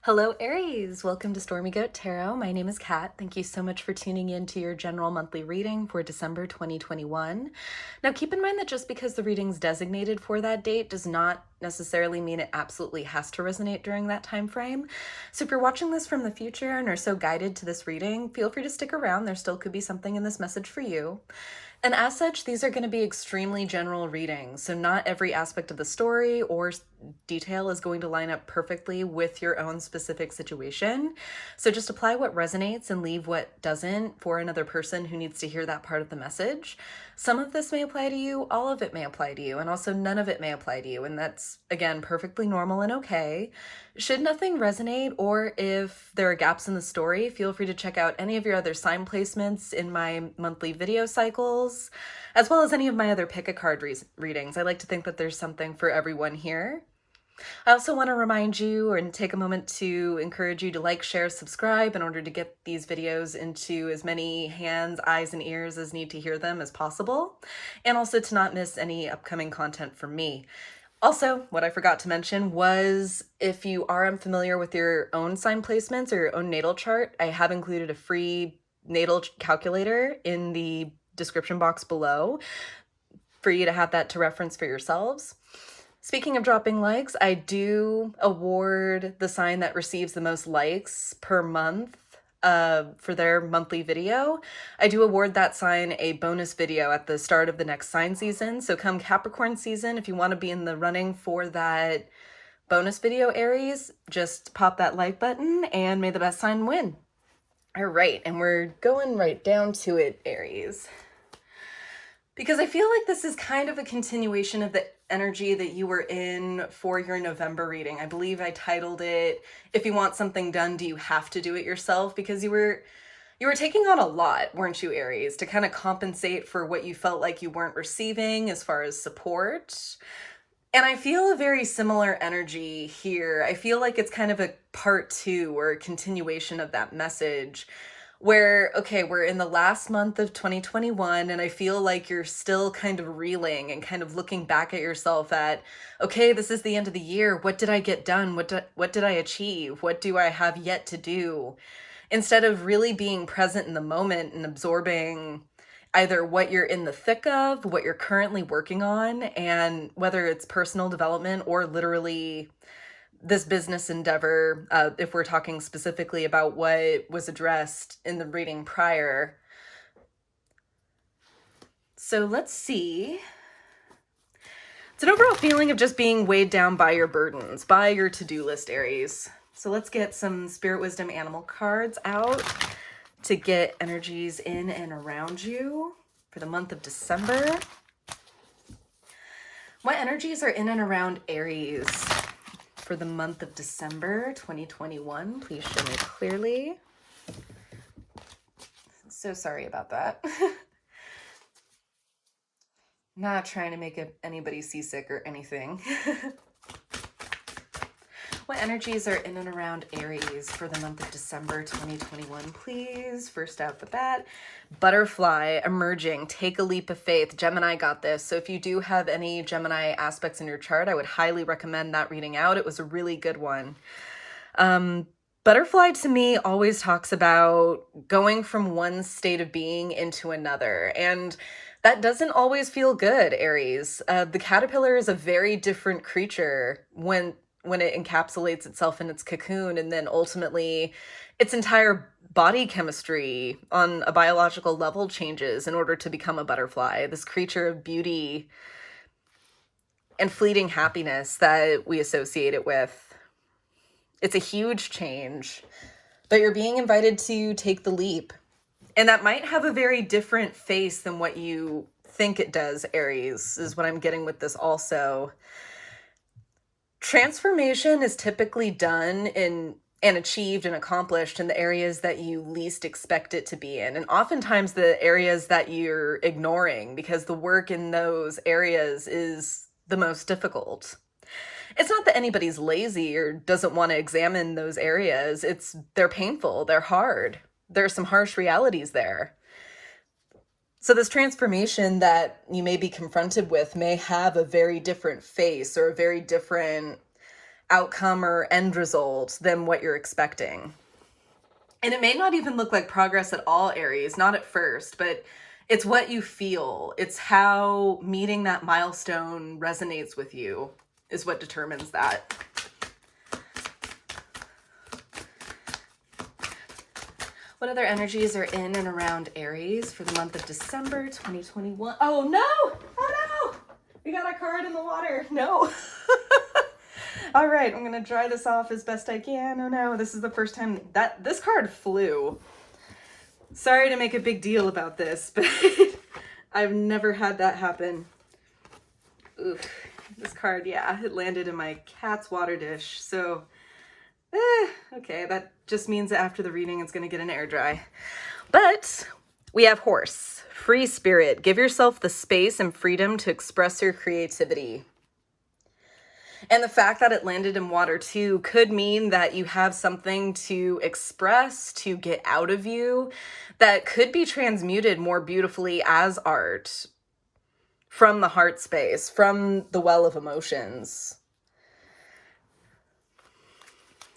Hello, Aries. Welcome to Stormy Goat Tarot. My name is Kat. Thank you so much for tuning in to your general monthly reading for December 2021. Now, keep in mind that just because the reading's designated for that date does not necessarily mean it absolutely has to resonate during that time frame. So if you're watching this from the future and are so guided to this reading, feel free to stick around. There still could be something in this message for you. And as such, these are going to be extremely general readings, so not every aspect of the story or detail is going to line up perfectly with your own specific situation. So just apply what resonates and leave what doesn't for another person who needs to hear that part of the message. Some of this may apply to you, all of it may apply to you, and also none of it may apply to you, and that's, again, perfectly normal and okay. Should nothing resonate, or if there are gaps in the story, feel free to check out any of your other sign placements in my monthly video cycles, as well as any of my other pick a card readings. I like to think that there's something for everyone here. I also want to remind you and take a moment to encourage you to like, share, subscribe in order to get these videos into as many hands, eyes, and ears as need to hear them as possible, and also to not miss any upcoming content from me. Also, what I forgot to mention was if you are unfamiliar with your own sign placements or your own natal chart, I have included a free natal calculator in the description box below for you to have that to reference for yourselves. Speaking of dropping likes, I do award the sign that receives the most likes per month for their monthly video. I do award that sign a bonus video at the start of the next sign season. So come Capricorn season, if you want to be in the running for that bonus video, Aries, just pop that like button and may the best sign win. All right, and we're going right down to it, Aries. Because I feel like this is kind of a continuation of the energy that you were in for your November reading. I believe I titled it, If You Want Something Done, Do You Have to Do It Yourself? Because you were taking on a lot, weren't you, Aries, to kind of compensate for what you felt like you weren't receiving as far as support. And I feel a very similar energy here. I feel like it's kind of a part two or a continuation of that message where, okay, we're in the last month of 2021 and I feel like you're still kind of reeling and kind of looking back at yourself at, okay, this is the end of the year. What did I get done? What did I achieve? What do I have yet to do? Instead of really being present in the moment and absorbing either what you're in the thick of, what you're currently working on, and whether it's personal development or literally this business endeavor, if we're talking specifically about what was addressed in the reading prior. So let's see. It's an overall feeling of just being weighed down by your burdens, by your to-do list, Aries. So let's get some Spirit Wisdom Animal cards out to get energies in and around you for the month of December. What energies are in and around Aries for the month of December 2021? Please show me clearly. So sorry about that. Not trying to make anybody seasick or anything. What energies are in and around Aries for the month of December 2021, please? First out the bat, butterfly, emerging, take a leap of faith. Gemini got this. So if you do have any Gemini aspects in your chart, I would highly recommend that reading out. It was a really good one. Butterfly to me always talks about going from one state of being into another. And that doesn't always feel good, Aries. The caterpillar is a very different creature when it encapsulates itself in its cocoon, and then ultimately its entire body chemistry on a biological level changes in order to become a butterfly, this creature of beauty and fleeting happiness that we associate it with. It's a huge change, but you're being invited to take the leap. And that might have a very different face than what you think it does, Aries, is what I'm getting with this also. Transformation is typically done and achieved and accomplished in the areas that you least expect it to be in. And oftentimes the areas that you're ignoring, because the work in those areas is the most difficult. It's not that anybody's lazy or doesn't want to examine those areas. They're painful, they're hard. There are some harsh realities there. So this transformation that you may be confronted with may have a very different face or a very different outcome or end result than what you're expecting. And it may not even look like progress at all, Aries, not at first, but it's what you feel. It's how meeting that milestone resonates with you is what determines that. What other energies are in and around Aries for the month of December 2021? Oh no! Oh no! We got a card in the water. No. All right, I'm gonna dry this off as best I can. Oh no, this is the first time that this card flew. Sorry to make a big deal about this, but I've never had that happen. Oof, this card, yeah, it landed in my cat's water dish. So, okay, that just means that after the reading, it's gonna get an air dry. But we have horse, free spirit. Give yourself the space and freedom to express your creativity. And the fact that it landed in water too could mean that you have something to express, to get out of you, that could be transmuted more beautifully as art from the heart space, from the well of emotions.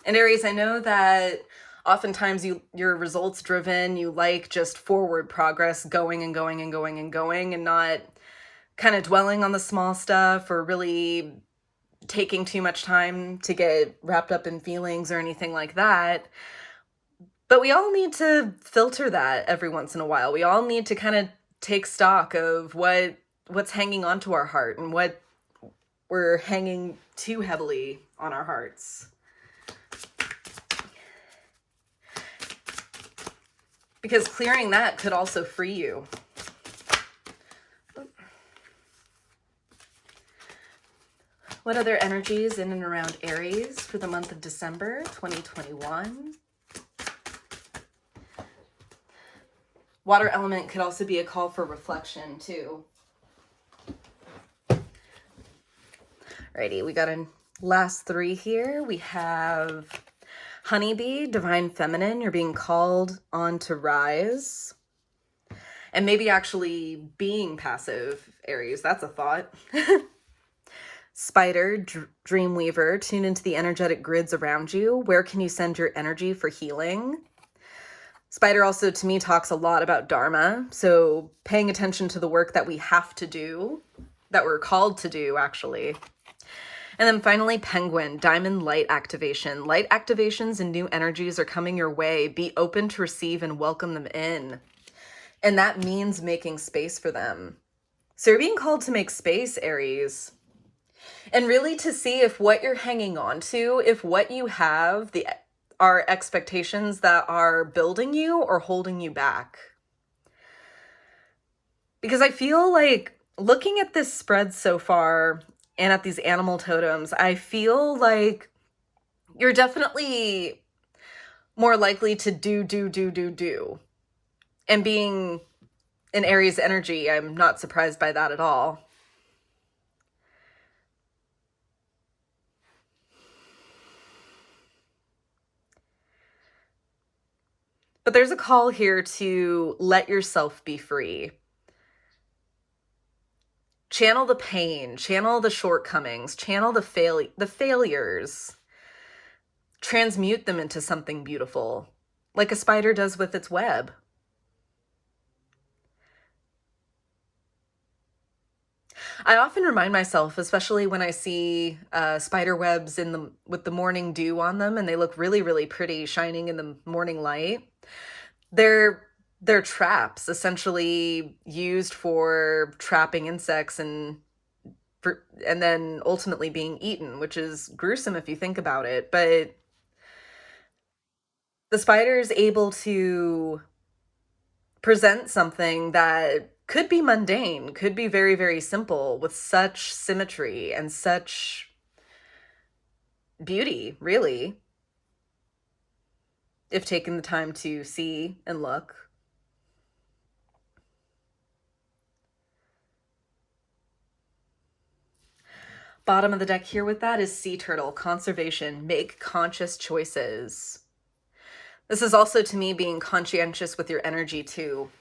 And Aries, I know that oftentimes you're results driven, you like just forward progress, going and going and going and going, and not kind of dwelling on the small stuff or really taking too much time to get wrapped up in feelings or anything like that. But we all need to filter that every once in a while. We all need to kind of take stock of what's hanging onto our heart and what we're hanging too heavily on our hearts. Because clearing that could also free you. What other energies in and around Aries for the month of December 2021? Water element could also be a call for reflection too. Alrighty, we got a last three here. We have honeybee, divine feminine. You're being called on to rise. And maybe actually being passive, Aries. That's a thought. Spider, dreamweaver, tune into the energetic grids around you. Where can you send your energy for healing? Spider also, to me, talks a lot about Dharma. So paying attention to the work that we have to do, that we're called to do, actually. And then finally, penguin, diamond light activation. Light activations and new energies are coming your way. Be open to receive and welcome them in. And that means making space for them. So you're being called to make space, Aries. And really to see if what you're hanging on to, if what you have are expectations that are building you or holding you back. Because I feel like looking at this spread so far and at these animal totems, I feel like you're definitely more likely to do. And being an Aries energy, I'm not surprised by that at all. But there's a call here to let yourself be free. Channel the pain, channel the shortcomings, channel the failures. Transmute them into something beautiful, like a spider does with its web. I often remind myself, especially when I see spider webs with the morning dew on them, and they look really, really pretty, shining in the morning light. They're traps, essentially used for trapping insects and then ultimately being eaten, which is gruesome if you think about it. But the spider is able to present something that could be mundane, could be very, very simple, with such symmetry and such beauty, really, if taken the time to see and look. Bottom of the deck here with that is sea turtle, conservation, make conscious choices. This is also, to me, being conscientious with your energy too.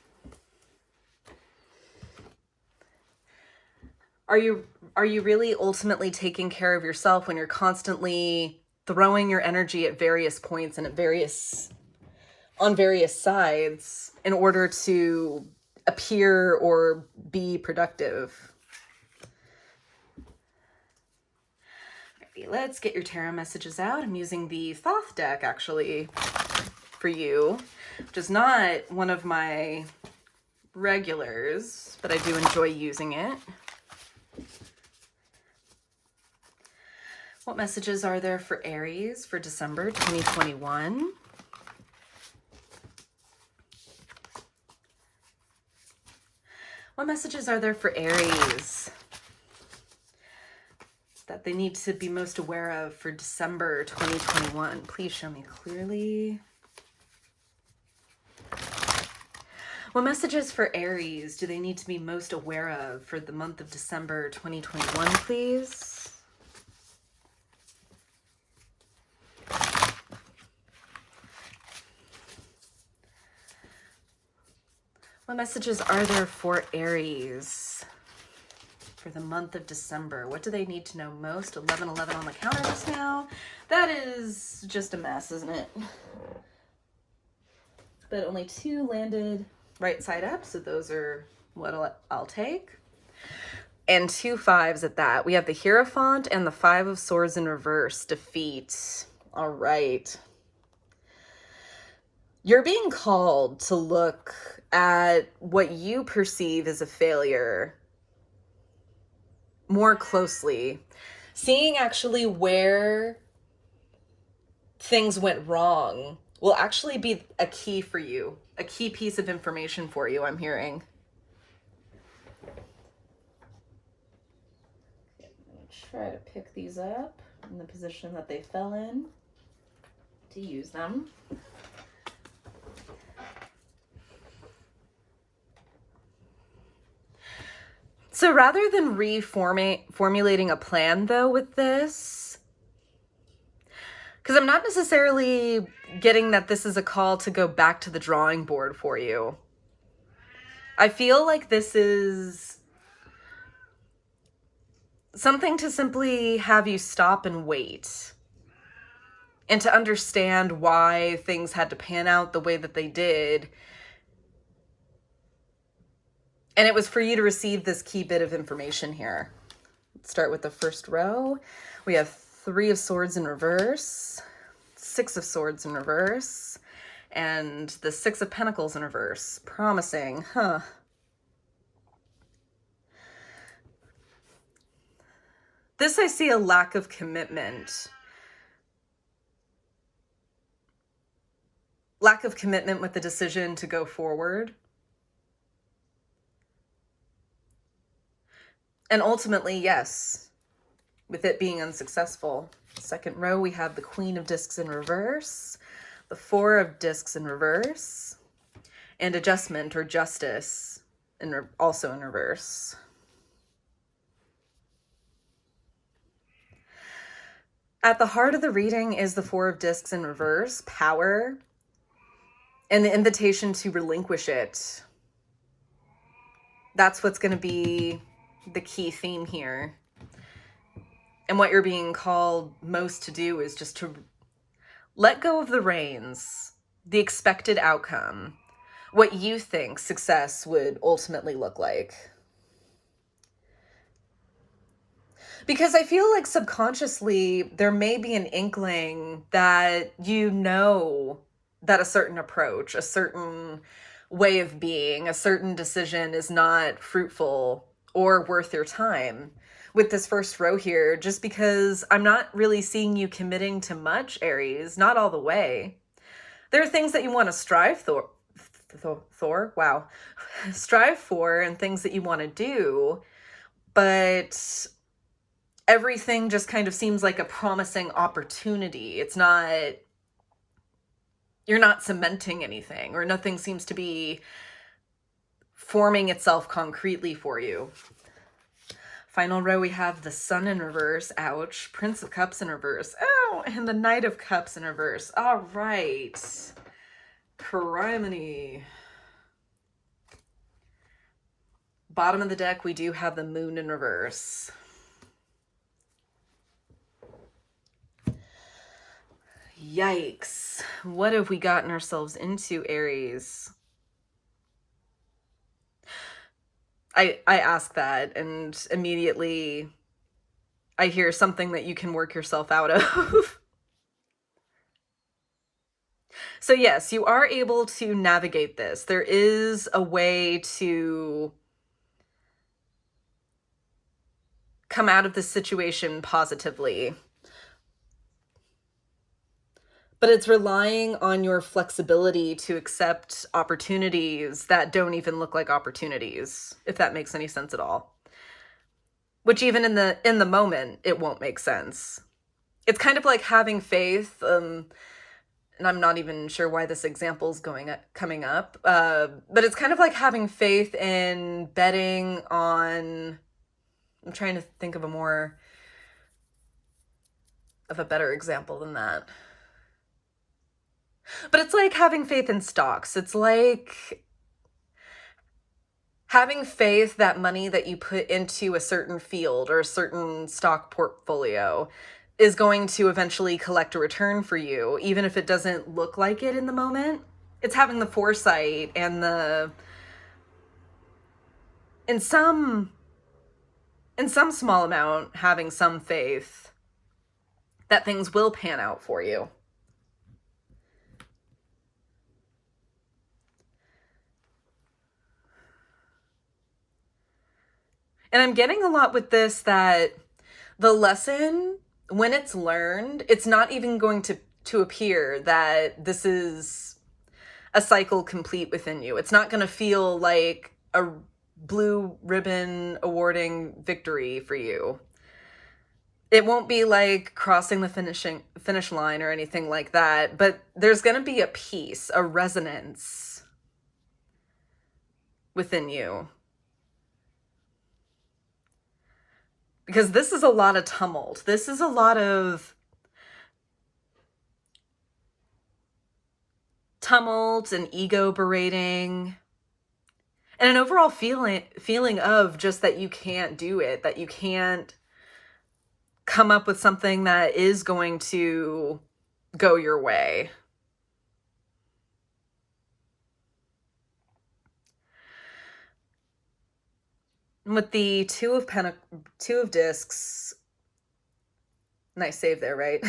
Are are you really ultimately taking care of yourself when you're constantly throwing your energy at various points and on various sides in order to appear or be productive? Let's get your tarot messages out. I'm using the Thoth deck, actually, for you, which is not one of my regulars, but I do enjoy using it. What messages are there for Aries for December 2021? What messages are there for Aries that they need to be most aware of for December 2021? Please show me clearly. What messages for Aries do they need to be most aware of for the month of December 2021, please? What messages are there for Aries for the month of December? What do they need to know most? 1111 on the counter just now. That is just a mess, isn't it? But only 2 landed right side up, so those are what I'll take. And 2 5s at that. We have the Hierophant and the 5 of Swords in reverse. Defeat. All right. You're being called to look at what you perceive as a failure more closely, seeing actually where things went wrong will actually be a key for you, a key piece of information for you, I'm hearing. Okay, I'm going to try to pick these up in the position that they fell in to use them. So rather than formulating a plan, though, with this, because I'm not necessarily getting that this is a call to go back to the drawing board for you. I feel like this is something to simply have you stop and wait and to understand why things had to pan out the way that they did. And it was for you to receive this key bit of information here. Let's start with the first row. We have 3 of Swords in reverse, 6 of Swords in reverse, and the 6 of Pentacles in reverse. Promising, huh? This, I see a lack of commitment. Lack of commitment with the decision to go forward. And ultimately, yes, with it being unsuccessful. Second row, we have the Queen of Discs in reverse, the 4 of Discs in reverse, and Adjustment or Justice also in reverse. At the heart of the reading is the 4 of Discs in reverse, power, and the invitation to relinquish it. That's what's going to be the key theme here. And what you're being called most to do is just to let go of the reins, the expected outcome, what you think success would ultimately look like. Because I feel like subconsciously there may be an inkling that you know that a certain approach, a certain way of being, a certain decision is not fruitful or worth your time with this first row here, just because I'm not really seeing you committing to much, Aries, not all the way. There are things that you want to strive for, and things that you want to do, but everything just kind of seems like a promising opportunity. It's not, you're not cementing anything, or nothing seems to be forming itself concretely for you. Final row, we have the Sun in reverse, ouch, Prince of Cups in reverse, oh, and the Knight of Cups in reverse. All right, criminy. Bottom of the deck, we do have the Moon in reverse. Yikes. What have we gotten ourselves into, Aries? I ask that, and immediately I hear something that you can work yourself out of. So yes, you are able to navigate this. There is a way to come out of this situation positively. But it's relying on your flexibility to accept opportunities that don't even look like opportunities, if that makes any sense at all. Which even in the moment, it won't make sense. It's kind of like having faith, and I'm not even sure why this example's coming up, but it's kind of like having faith in betting on, I'm trying to think of a better example than that. But it's like having faith in stocks. It's like having faith that money that you put into a certain field or a certain stock portfolio is going to eventually collect a return for you, even if it doesn't look like it in the moment. It's having the foresight and in some small amount, having some faith that things will pan out for you. And I'm getting a lot with this that the lesson, when it's learned, it's not even going to appear that this is a cycle complete within you. It's not going to feel like a blue ribbon awarding victory for you. It won't be like crossing the finish line or anything like that, but there's going to be a peace, a resonance within you. Because this is a lot of tumult. This is a lot of tumult and ego berating and an overall feeling of just that you can't do it, that you can't come up with something that is going to go your way. And with the two of discs, nice save there, right?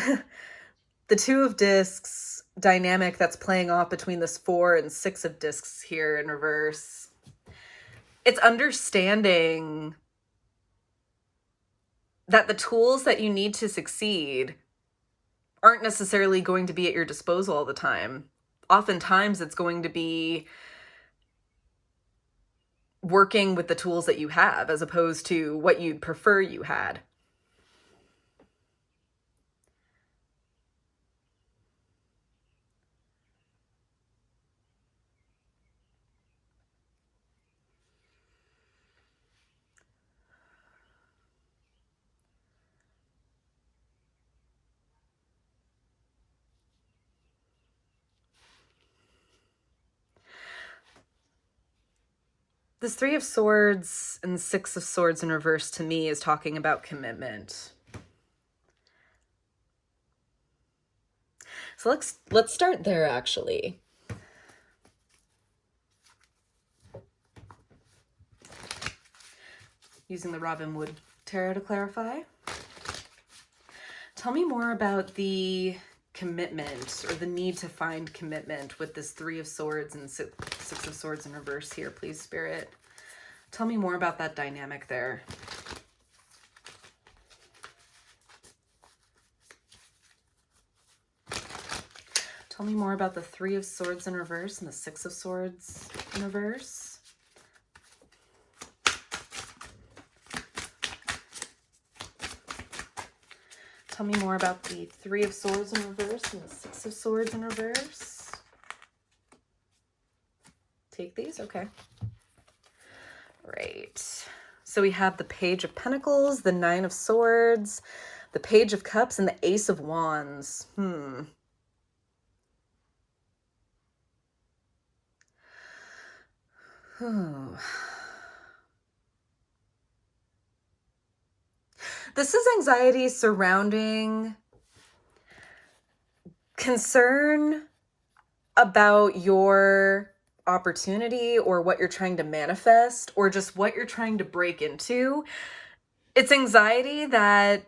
The two of discs dynamic that's playing off between this 4 and 6 of discs here in reverse. It's understanding that the tools that you need to succeed aren't necessarily going to be at your disposal all the time. Oftentimes it's going to be working with the tools that you have as opposed to what you'd prefer you had. This 3 of Swords and 6 of Swords in reverse to me is talking about commitment. So let's start there, actually. Using the Robin Wood Tarot to clarify. Tell me more about the commitment or the need to find commitment with this 3 of Swords and 6 of Swords in reverse here, please, Spirit. Tell me more about that dynamic there. Tell me more about the 3 of Swords in reverse and the 6 of Swords in reverse. Tell me more about the 3 of Swords in reverse and the 6 of Swords in reverse. Take these? Okay. Right. So we have the Page of Pentacles, the 9 of Swords, the Page of Cups, and the Ace of Wands. This is anxiety surrounding concern about your opportunity or what you're trying to manifest or just what you're trying to break into. It's anxiety that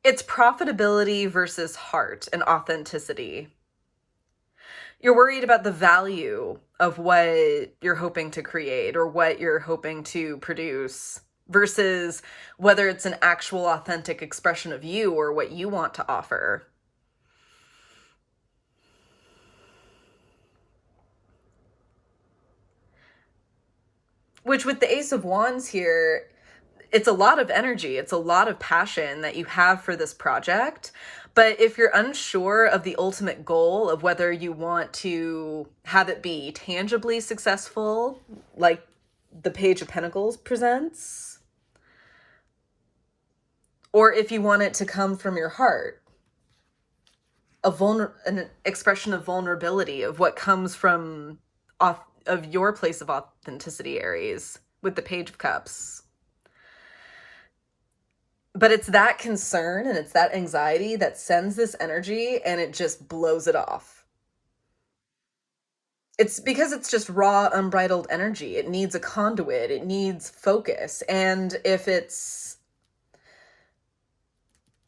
it's profitability versus heart and authenticity. You're worried about the value of what you're hoping to create or what you're hoping to produce versus whether it's an actual authentic expression of you or what you want to offer. Which with the Ace of Wands here, it's a lot of energy. It's a lot of passion that you have for this project. But if you're unsure of the ultimate goal of whether you want to have it be tangibly successful, like the Page of Pentacles presents, or if you want it to come from your heart, an expression of vulnerability, of what comes from of your place of authenticity, Aries, with the Page of Cups. But it's that concern and it's that anxiety that sends this energy and it just blows it off. It's because it's just raw, unbridled energy. It needs a conduit. It needs focus. And if it's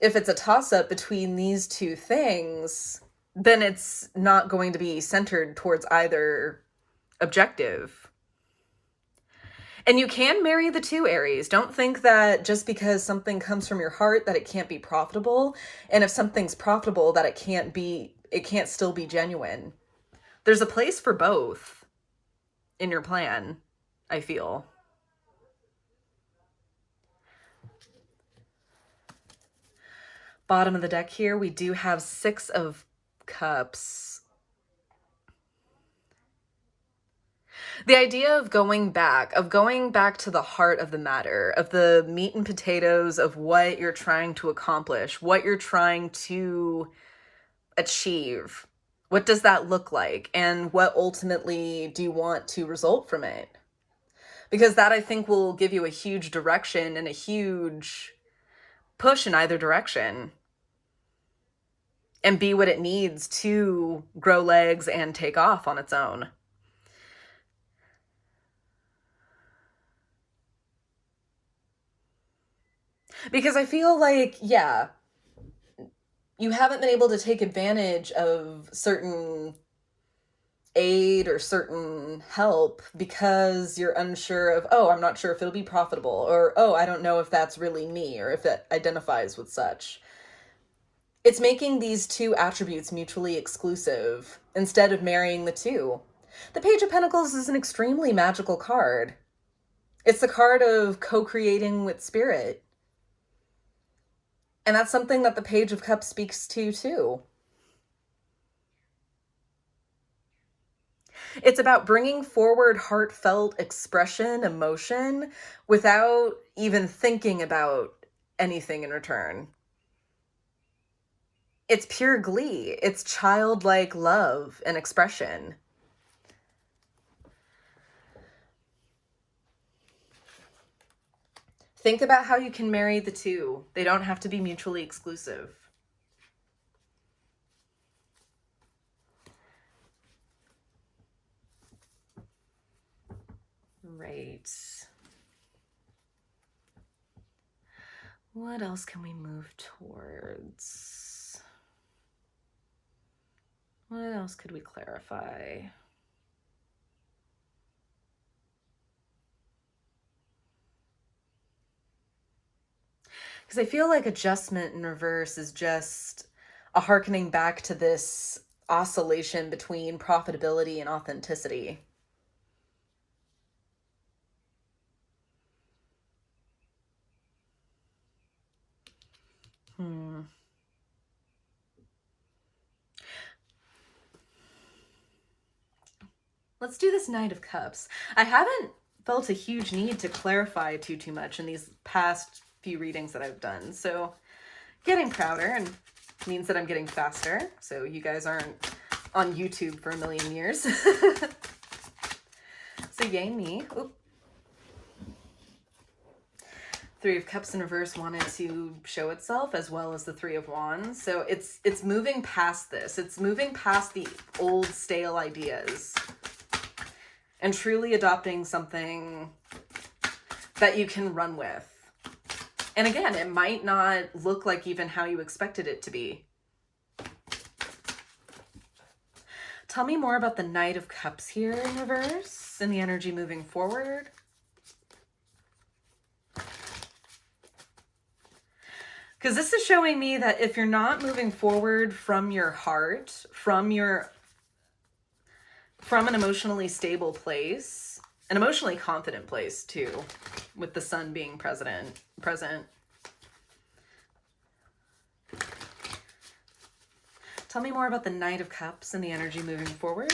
a toss-up between these two things, then it's not going to be centered towards either objective. And you can marry the two, Aries. Don't think that just because something comes from your heart that it can't be profitable. And if something's profitable that it can't still be genuine. There's a place for both in your plan, I feel. Bottom of the deck here, we do have 6 of Cups. The idea of going back to the heart of the matter, of the meat and potatoes of what you're trying to accomplish, what you're trying to achieve. What does that look like? And what ultimately do you want to result from it? Because that, I think, will give you a huge direction and a huge push in either direction. And be what it needs to grow legs and take off on its own. Because I feel like, yeah, you haven't been able to take advantage of certain aid or certain help because you're unsure of, oh, I'm not sure if it'll be profitable, or, oh, I don't know if that's really me or if it identifies with such. It's making these two attributes mutually exclusive instead of marrying the two. The Page of Pentacles is an extremely magical card. It's the card of co-creating with spirit. And that's something that the Page of Cups speaks to, too. It's about bringing forward heartfelt expression, emotion, without even thinking about anything in return. It's pure glee. It's childlike love and expression. Think about how you can marry the two. They don't have to be mutually exclusive. Right. What else can we move towards? What else could we clarify? Because I feel like adjustment in reverse is just a hearkening back to this oscillation between profitability and authenticity. Let's do this Knight of Cups. I haven't felt a huge need to clarify too much in these past few readings that I've done. So getting prouder and means that I'm getting faster. So you guys aren't on YouTube for a million years. So yay me. Oop. Three of Cups in reverse wanted to show itself, as well as the Three of Wands. So it's moving past this. It's moving past the old stale ideas and truly adopting something that you can run with. And again, it might not look like even how you expected it to be. Tell me more about the Knight of Cups here in reverse and the energy moving forward. Because this is showing me that if you're not moving forward from your heart, from an emotionally stable place, an emotionally confident place too, with the sun being present. Tell me more about the Knight of Cups and the energy moving forward.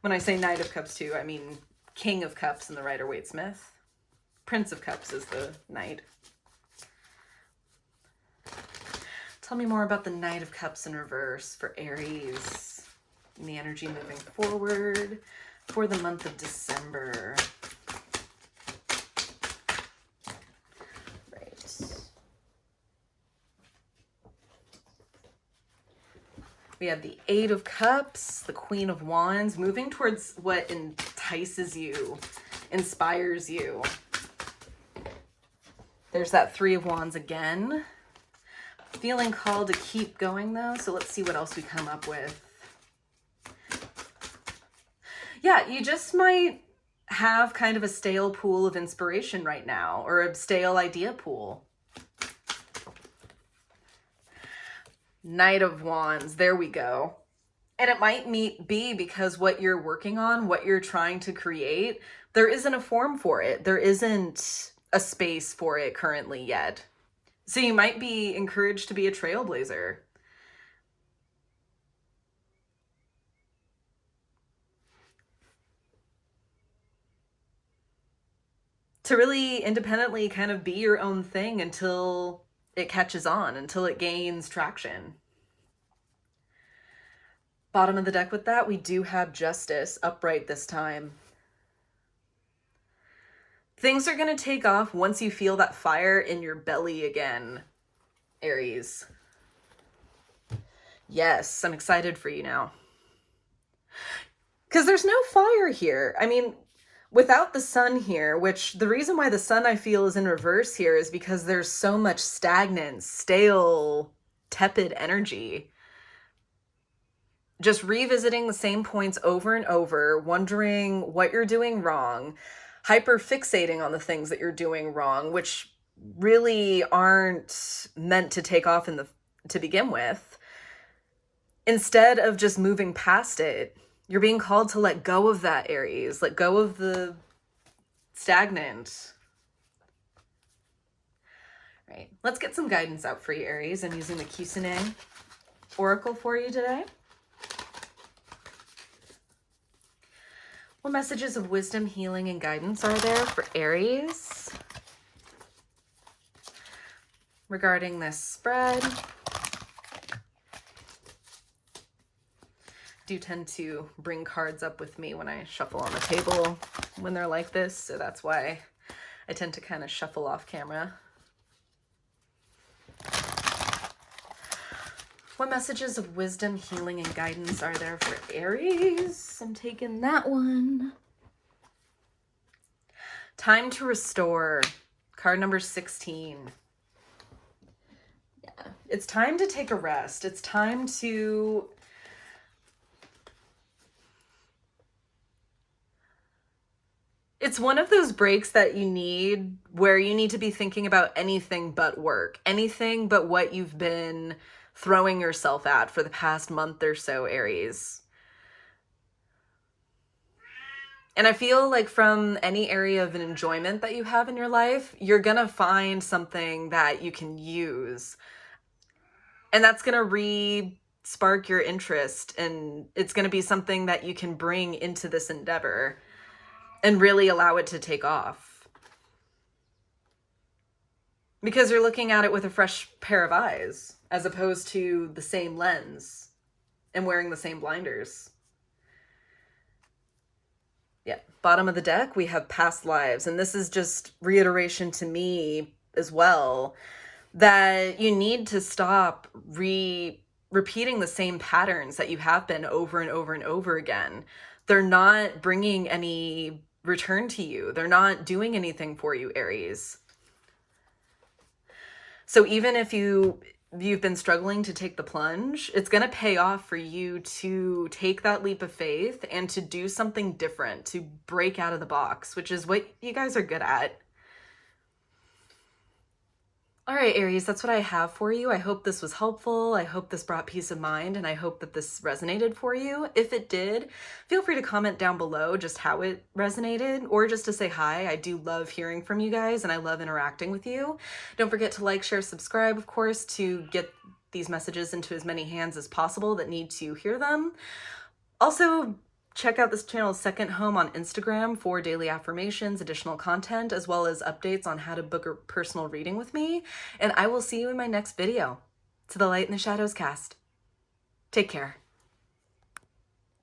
When I say Knight of Cups too, I mean King of Cups in the Rider-Waite-Smith. Prince of Cups is the Knight. Tell me more about the Knight of Cups in reverse for Aries and the energy moving forward for the month of December. Right. We have the Eight of Cups, the Queen of Wands, moving towards what entices you, inspires you. There's that Three of Wands again. Feeling called to keep going though, so let's see what else we come up with. Yeah, you just might have kind of a stale pool of inspiration right now, or a stale idea pool. Knight of Wands, there we go. And it might be because what you're working on, what you're trying to create, there isn't a form for it. There isn't a space for it currently yet. So you might be encouraged to be a trailblazer. To really independently kind of be your own thing until it catches on, until it gains traction. Bottom of the deck with that, we do have Justice upright this time. Things are going to take off once you feel that fire in your belly again, Aries. Yes, I'm excited for you now. Because there's no fire here. I mean, without the sun here, which the reason why the sun I feel is in reverse here is because there's so much stagnant, stale, tepid energy. Just revisiting the same points over and over, wondering what you're doing wrong, hyper fixating on the things that you're doing wrong, which really aren't meant to take off to begin with. Instead of just moving past it, you're being called to let go of that, Aries. Let go of the stagnant. Right. Let's get some guidance out for you, Aries. I'm using the Kisune Oracle for you today. What messages of wisdom, healing, and guidance are there for Aries regarding this spread? Do tend to bring cards up with me when I shuffle on the table when they're like this, so that's why I tend to kind of shuffle off camera. What messages of wisdom, healing, and guidance are there for Aries? I'm taking that one. Time to restore. Card number 16. Yeah, it's time to take a rest. It's time to... It's one of those breaks that you need where you need to be thinking about anything but work, anything but what you've been throwing yourself at for the past month or so, Aries. And I feel like from any area of an enjoyment that you have in your life, you're going to find something that you can use. And that's going to re-spark your interest, and it's going to be something that you can bring into this endeavor and really allow it to take off. Because you're looking at it with a fresh pair of eyes, as opposed to the same lens and wearing the same blinders. Yeah, bottom of the deck, we have past lives. And this is just reiteration to me as well that you need to stop repeating the same patterns that you have been over and over and over again. They're not bringing any return to you. They're not doing anything for you, Aries. So even if you've been struggling to take the plunge, it's going to pay off for you to take that leap of faith and to do something different, to break out of the box, which is what you guys are good at. All right, Aries, that's what I have for you. I hope this was helpful. I hope this brought peace of mind, and I hope that this resonated for you. If it did, feel free to comment down below just how it resonated, or just to say hi. I do love hearing from you guys, and I love interacting with you. Don't forget to like, share, subscribe, of course, to get these messages into as many hands as possible that need to hear them. Also, check out this channel's second home on Instagram for daily affirmations, additional content, as well as updates on how to book a personal reading with me. And I will see you in my next video. To the Light in the Shadows cast. Take care.